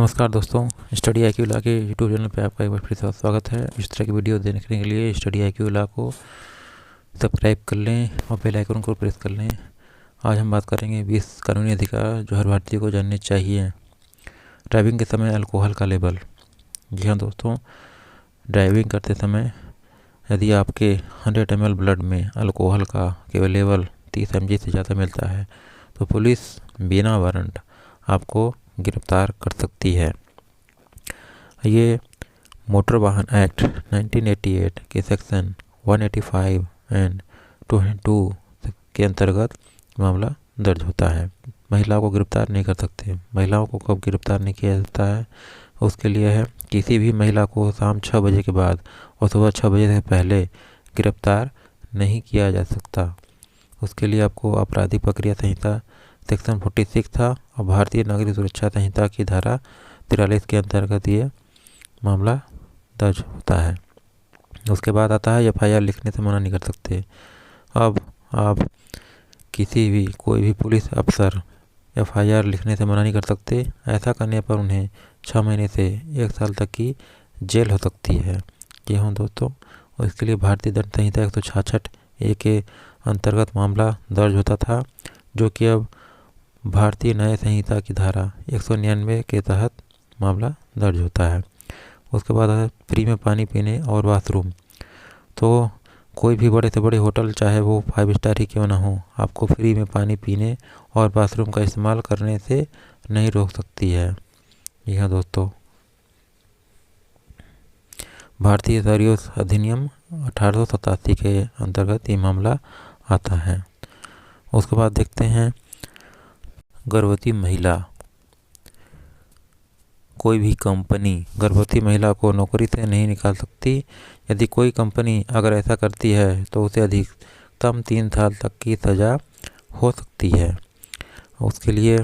नमस्कार दोस्तों, study IQ law के यूट्यूब चैनल पे आपका एक बार फिर से स्वागत है। इस तरह की वीडियो देखने के लिए स्टडी IQ लॉ को सब्सक्राइब कर लें और बेल आइकन को प्रेस कर लें। आज हम बात करेंगे 20 कानूनी अधिकार जो हर भारतीय को जानने चाहिए। ड्राइविंग के समय अल्कोहल का लेवल। जी हाँ दोस्तों, ड्राइविंग करते समय यदि आपके 100 ml ब्लड में अल्कोहल का केवल लेवल 30 mg से ज़्यादा मिलता है तो पुलिस बिना वारंट आपको गिरफ्तार कर सकती है। ये मोटर वाहन एक्ट 1988 के सेक्शन 185 एंड 202 के अंतर्गत मामला दर्ज होता है। महिलाओं को गिरफ्तार नहीं कर सकते। महिलाओं को कब गिरफ्तार नहीं किया जाता है, उसके लिए है किसी भी महिला को शाम 6 बजे के बाद और सुबह 6 बजे से पहले गिरफ्तार नहीं किया जा सकता। उसके लिए आपको आपराधिक प्रक्रिया संहिता सेक्शन 46 था और भारतीय नागरिक सुरक्षा संहिता की धारा 43 के अंतर्गत ये मामला दर्ज होता है। उसके बाद आता है FIR लिखने से मना नहीं कर सकते। अब आप कोई भी पुलिस अफसर FIR लिखने से मना नहीं कर सकते। ऐसा करने पर उन्हें 6 महीने से 1 साल तक की जेल हो सकती है। जी हाँ दोस्तों, और इसके लिए भारतीय दंड संहिता 166A के अंतर्गत मामला दर्ज होता था, जो कि अब भारतीय न्याय संहिता की धारा 199 के तहत मामला दर्ज होता है। उसके बाद है फ्री में पानी पीने और बाथरूम। तो कोई भी बड़े से बड़े होटल, चाहे वो 5 स्टार ही क्यों ना हो, आपको फ्री में पानी पीने और बाथरूम का इस्तेमाल करने से नहीं रोक सकती है। जी हाँ दोस्तों, भारतीय शहरी अधिनियम 1887 के अंतर्गत ये मामला आता है। उसके बाद देखते हैं गर्भवती महिला। कोई भी कंपनी गर्भवती महिला को नौकरी से नहीं निकाल सकती। यदि कोई कंपनी अगर ऐसा करती है तो उसे अधिकतम 3 साल तक की सज़ा हो सकती है। उसके लिए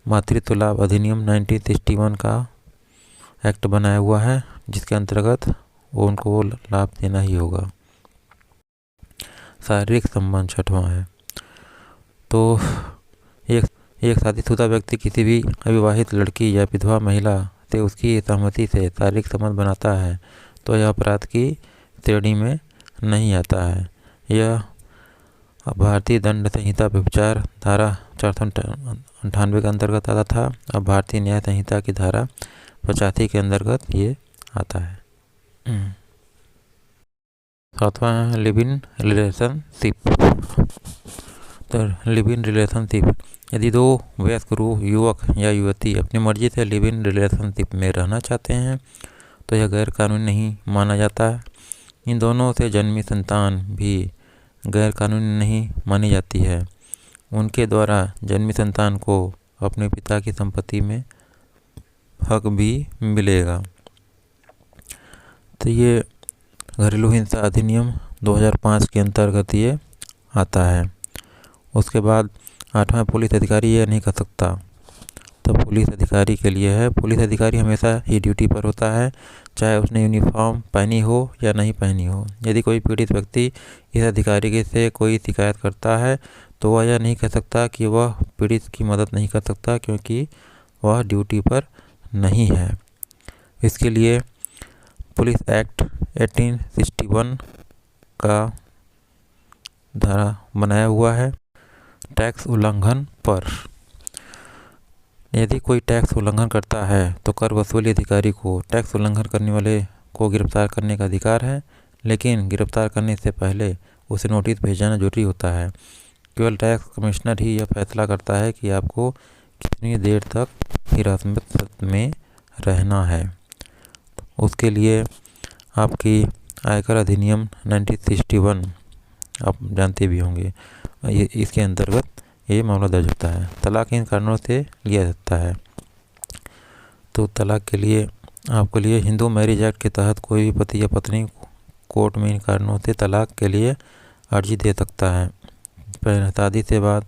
मातृत्व लाभ अधिनियम 1961 का एक्ट बनाया हुआ है, जिसके अंतर्गत उनको लाभ देना ही होगा। शारीरिक संबंध 6वां है। तो एक शादीशुदा व्यक्ति किसी भी अविवाहित लड़की या विधवा महिला से उसकी सहमति से शारीरिक संबंध बनाता है तो यह अपराध की श्रेणी में नहीं आता है। यह भारतीय दंड संहिता व्यभिचार धारा 498 के अंतर्गत आता था। अब भारतीय न्याय संहिता की धारा 85 के अंतर्गत ये आता है। 7वां है लिव इन रिलेशनशिप। तो लिव इन रिलेशनशिप, यदि 2 वयस्क युवक या युवती अपनी मर्जी से लिव इन रिलेशनशिप में रहना चाहते हैं तो यह गैर कानूनी नहीं माना जाता है। इन दोनों से जन्मी संतान भी गैर कानूनी नहीं मानी जाती है। उनके द्वारा जन्मी संतान को अपने पिता की संपत्ति में हक भी मिलेगा। तो ये घरेलू हिंसा अधिनियम 2005 के अंतर्गत ये आता है। उसके बाद 8वां पुलिस अधिकारी ये नहीं कर सकता। तो पुलिस अधिकारी के लिए है, पुलिस अधिकारी हमेशा ही ड्यूटी पर होता है, चाहे उसने यूनिफॉर्म पहनी हो या नहीं पहनी हो। यदि कोई पीड़ित व्यक्ति इस अधिकारी से कोई शिकायत करता है तो वह यह नहीं कह सकता कि वह पीड़ित की मदद नहीं कर सकता, क्योंकि वह ड्यूटी पर नहीं है। इसके लिए पुलिस एक्ट 1861 का धारा बनाया हुआ है। टैक्स उल्लंघन पर, यदि कोई टैक्स उल्लंघन करता है तो कर वसूली अधिकारी को टैक्स उल्लंघन करने वाले को गिरफ्तार करने का अधिकार है, लेकिन गिरफ्तार करने से पहले उसे नोटिस भेजना जरूरी होता है। केवल टैक्स कमिश्नर ही यह फैसला करता है कि आपको कितनी देर तक हिरासत में रहना है। उसके लिए आपकी आयकर अधिनियम 1961 आप जानते भी होंगे, इसके अंतर्गत ये मामला दर्ज होता है। तलाक इन कारणों से लिया जाता है। तो तलाक के लिए आपके लिए हिंदू मैरिज एक्ट के तहत कोई भी पति या पत्नी कोर्ट में इन कारणों से तलाक के लिए अर्जी दे सकता है। पहले शादी से बाद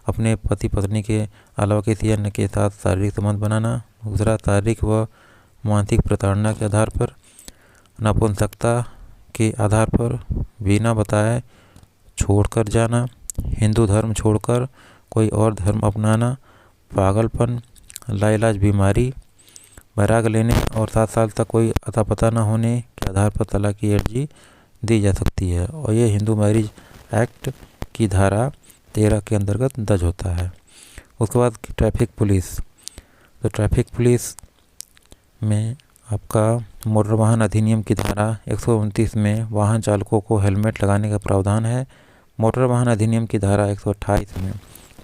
अपने पति पत्नी के अलावा किसी अन्य के साथ शारीरिक संबंध बनाना। दूसरा, शारीरिक व मानसिक प्रताड़ना के आधार पर, नपुंसकता के आधार पर, बिना बताए छोड़कर जाना, हिंदू धर्म छोड़कर कोई और धर्म अपनाना, पागलपन, लाइलाज बीमारी, बैराग लेने और 7 साल तक कोई अता पता न होने के आधार पर तलाक की अर्जी दी जा सकती है और ये हिंदू मैरिज एक्ट की धारा 13 के अंतर्गत दर्ज होता है। उसके बाद ट्रैफिक पुलिस। तो ट्रैफिक पुलिस में आपका मोटर वाहन अधिनियम की धारा 129 में वाहन चालकों को हेलमेट लगाने का प्रावधान है। मोटर वाहन अधिनियम की धारा 128 में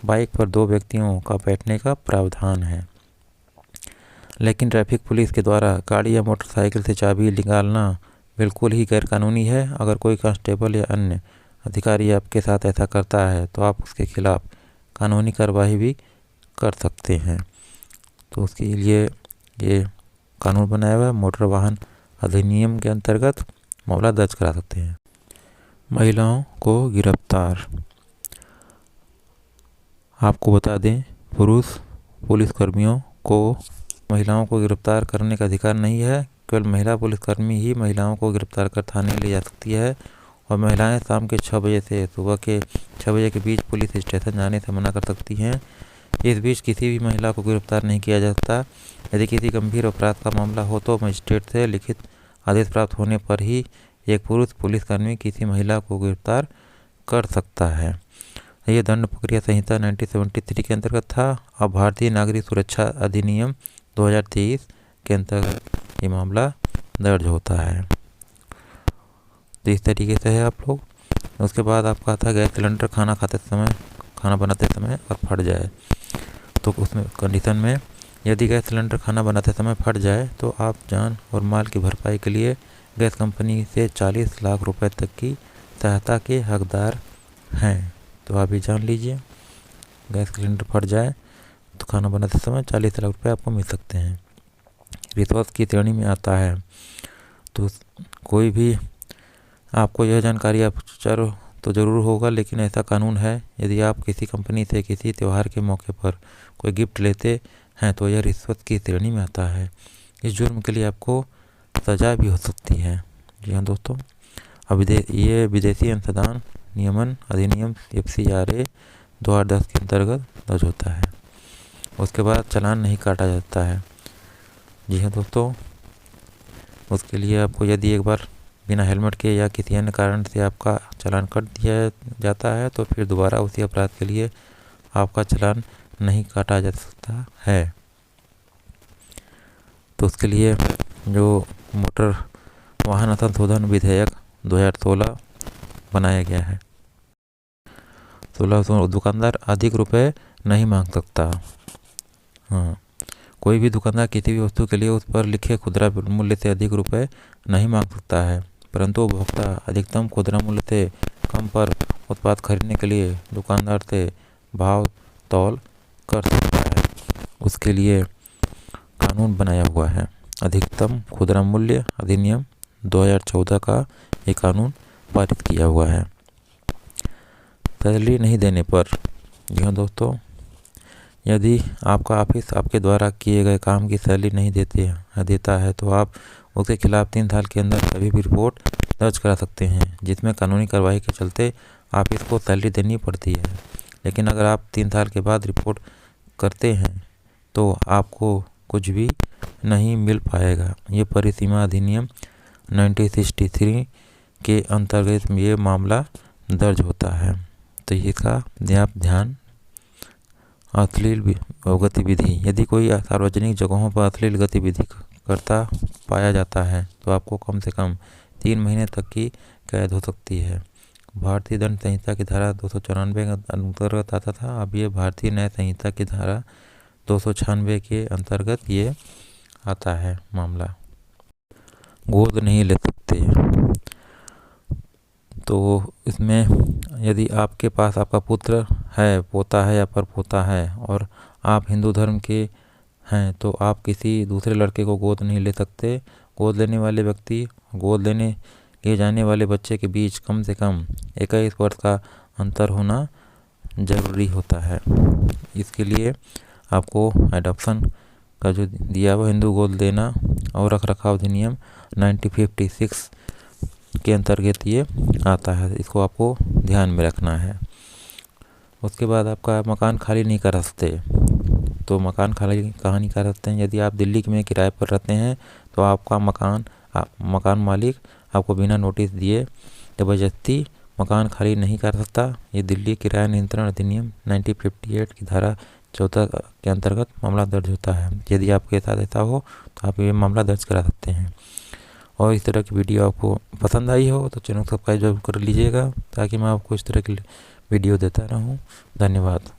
बाइक पर 2 व्यक्तियों का बैठने का प्रावधान है। लेकिन ट्रैफिक पुलिस के द्वारा गाड़ी या मोटरसाइकिल से चाबी निकालना बिल्कुल ही गैरकानूनी है। अगर कोई कांस्टेबल या अन्य अधिकारी आपके साथ ऐसा करता है तो आप उसके खिलाफ कानूनी कार्रवाई भी कर सकते हैं। तो उसके लिए ये कानून बनाया हुआ है, मोटर वाहन अधिनियम के अंतर्गत मामला दर्ज करा सकते हैं। महिलाओं को गिरफ्तार। आपको बता दें, पुरुष पुलिसकर्मियों को महिलाओं को गिरफ्तार करने का अधिकार नहीं है। केवल महिला पुलिसकर्मी ही महिलाओं को गिरफ्तार कर थाने ले जा सकती है और महिलाएं शाम के 6 बजे से सुबह के 6 बजे के बीच पुलिस स्टेशन जाने से मना कर सकती हैं। इस बीच किसी भी महिला को गिरफ्तार नहीं किया जा सकता। यदि किसी गंभीर अपराध का मामला हो तो मजिस्ट्रेट से लिखित आदेश प्राप्त होने पर ही एक पुरुष पुलिसकर्मी किसी महिला को गिरफ्तार कर सकता है। यह दंड प्रक्रिया संहिता 1973 के अंतर्गत था। अब भारतीय नागरिक सुरक्षा अधिनियम 2023 के अंतर्गत ये मामला दर्ज होता है। तो इस तरीके से है आप लोग। उसके बाद आपका था गैस सिलेंडर खाना बनाते समय और फट जाए। तो उसमें कंडीशन में यदि गैस सिलेंडर खाना बनाते समय फट जाए तो आप जान और माल की भरपाई के लिए गैस कंपनी से 40 लाख रुपए तक की सहायता के हकदार हैं। तो आप भी जान लीजिए, गैस सिलेंडर फट जाए तो खाना बनाते समय 40 लाख रुपए आपको मिल सकते हैं। रिश्वत की श्रेणी में आता है। तो कोई भी आपको यह जानकारी आप तो ज़रूर होगा, लेकिन ऐसा कानून है, यदि आप किसी कंपनी से किसी त्यौहार के मौके पर कोई गिफ्ट लेते हैं तो यह रिश्वत की श्रेणी में आता है। इस जुर्म के लिए आपको सजा भी हो सकती है। जी हाँ दोस्तों, अब ये विदेशी अंशदान नियमन अधिनियम FCRA 2010 के अंतर्गत दर्ज होता है। उसके बाद चालान नहीं काटा जाता है। जी हाँ दोस्तों, उसके लिए आपको यदि एक बार बिना हेलमेट के या किसी अन्य कारण से आपका चालान काट दिया जाता है तो फिर दोबारा उसी अपराध के लिए आपका चालान नहीं काटा जा सकता है। तो उसके लिए जो मोटर वाहन संशोधन विधेयक 2016 बनाया गया है। 16 दुकानदार अधिक रुपए नहीं मांग सकता। हाँ, कोई भी दुकानदार किसी भी वस्तु के लिए उस पर लिखे खुदरा मूल्य से अधिक रुपए नहीं मांग सकता है, परंतु उपभोक्ता अधिकतम खुदरा मूल्य से कम पर उत्पाद खरीदने के लिए दुकानदार से भाव तौल कर सकता है। उसके लिए कानून बनाया हुआ है। अधिकतम खुदरा मूल्य अधिनियम 2014 का ये कानून पारित किया हुआ है। सैलरी नहीं देने पर, जी हाँ दोस्तों, यदि आपका ऑफिस आपके द्वारा किए गए काम की सैलरी नहीं देता है तो आप उसके खिलाफ 3 साल के अंदर कभी भी रिपोर्ट दर्ज करा सकते हैं, जिसमें कानूनी कार्रवाई के चलते ऑफिस को सैलरी देनी पड़ती है। लेकिन अगर आप 3 साल के बाद रिपोर्ट करते हैं तो आपको कुछ भी नहीं मिल पाएगा। ये परिसीमा अधिनियम 1963 के अंतर्गत ये मामला दर्ज होता है। तो इसका ध्यान अश्लील गतिविधि, यदि कोई सार्वजनिक जगहों पर अश्लील गतिविधि करता पाया जाता है तो आपको कम से कम 3 महीने तक की कैद हो सकती है। भारतीय दंड संहिता की धारा 294 के अंतर्गत आता था। अब ये भारतीय न्याय संहिता की धारा 296 के अंतर्गत ये आता है मामला। गोद नहीं ले सकते। तो इसमें यदि आपके पास आपका पुत्र है, पोता है या परपोता है और आप हिंदू धर्म के हैं तो आप किसी दूसरे लड़के को गोद नहीं ले सकते। गोद लेने वाले व्यक्ति गोद लिए जाने वाले बच्चे के बीच कम से कम 21 वर्ष का अंतर होना जरूरी होता है। इसके लिए आपको एडॉप्शन का जो दिया हुआ हिंदू गोद लेना और रखरखाव अधिनियम 1956 के अंतर्गत ये आता है। इसको आपको ध्यान में रखना है। उसके बाद आपका मकान खाली नहीं करा सकते। तो मकान खाली कहाँ नहीं कर सकते हैं। यदि आप दिल्ली में किराए पर रहते हैं तो आपका मकान मालिक आपको बिना नोटिस दिए ज़बरदस्ती मकान खाली नहीं कर सकता। ये दिल्ली किराया नियंत्रण अधिनियम 1958 की धारा 14 के अंतर्गत मामला दर्ज होता है। यदि आपके साथ ऐसा हो तो आप ये मामला दर्ज करा सकते हैं। और इस तरह की वीडियो आपको पसंद आई हो तो चैनल को सब्सक्राइब जरूर कर लीजिएगा, ताकि मैं आपको इस तरह की वीडियो देता रहूं। धन्यवाद।